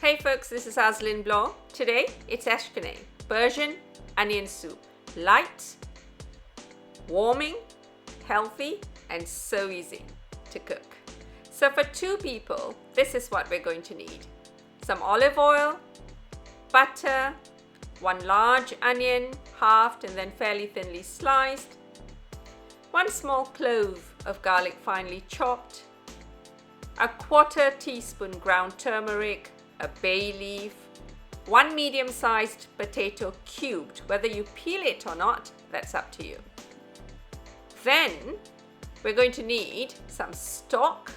Hey folks, this is Azlyn Blanc. Today it's Eshkeneh, Persian onion soup. Light, warming, healthy, and so easy to cook. So for 2 people, this is what we're going to need. Some olive oil, butter, 1 large onion, halved and then fairly thinly sliced, 1 small clove of garlic finely chopped, a 1/4 teaspoon ground turmeric, a bay leaf, 1 medium-sized potato cubed. Whether you peel it or not, that's up to you. Then we're going to need some stock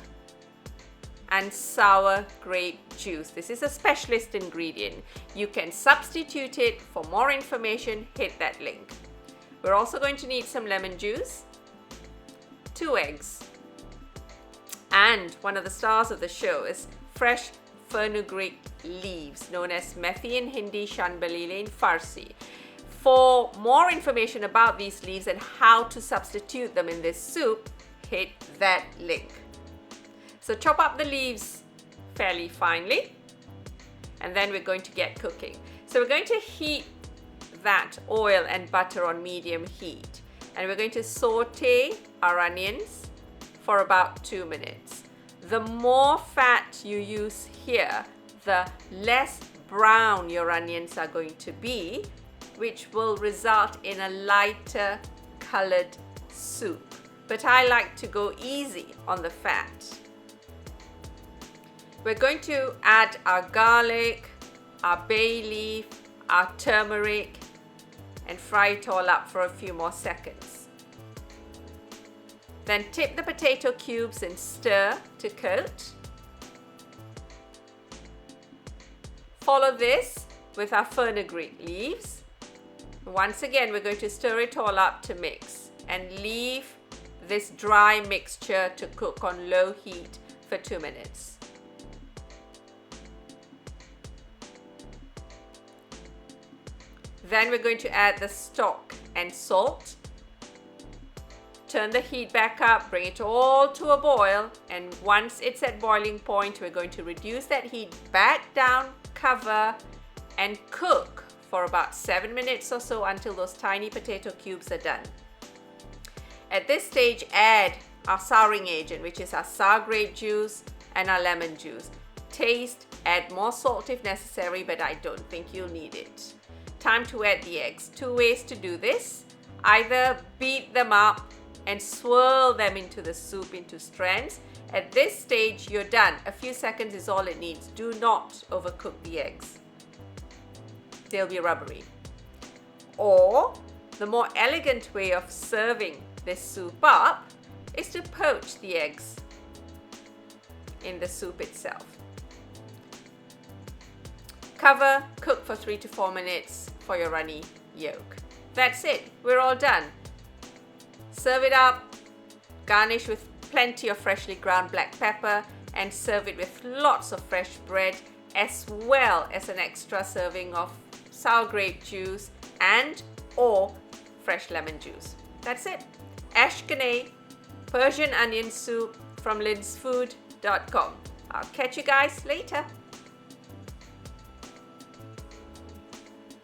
and sour grape juice. This is a specialist ingredient. You can substitute it. For more information, hit that link. We're also going to need some lemon juice, 2 eggs, and one of the stars of the show is fresh fenugreek leaves, known as methi in Hindi, shanbalili in Farsi. For more information about these leaves and how to substitute them in this soup, hit that link. So chop up the leaves fairly finely, and then we're going to get cooking. So we're going to heat that oil and butter on medium heat, and we're going to saute our onions for about 2 minutes. The more fat you use here, the less brown your onions are going to be, which will result in a lighter colored soup. But I like to go easy on the fat. We're going to add our garlic, our bay leaf, our turmeric, and fry it all up for a few more seconds. Then tip the potato cubes and stir to coat. Follow this with our fenugreek leaves. Once again, we're going to stir it all up to mix and leave this dry mixture to cook on low heat for 2 minutes. Then we're going to add the stock and salt. Turn the heat back up, bring it all to a boil, and once it's at boiling point, we're going to reduce that heat back down, cover, and cook for about 7 minutes or so until those tiny potato cubes are done. At this stage, add our souring agent, which is our sour grape juice and our lemon juice. Taste, add more salt if necessary, but I don't think you'll need it. Time to add the eggs. 2 ways to do this. Either beat them up and swirl them into the soup into strands. At this stage, you're done. A few seconds is all it needs. Do not overcook the eggs. They'll be rubbery. Or the more elegant way of serving this soup up is to poach the eggs in the soup itself. Cover, cook for 3 to 4 minutes for your runny yolk. That's it. We're all done. Serve it up, garnish with plenty of freshly ground black pepper, and serve it with lots of fresh bread, as well as an extra serving of sour grape juice and or fresh lemon juice. That's it. Eshkeneh, Persian onion soup from linsfood.com. I'll catch you guys later.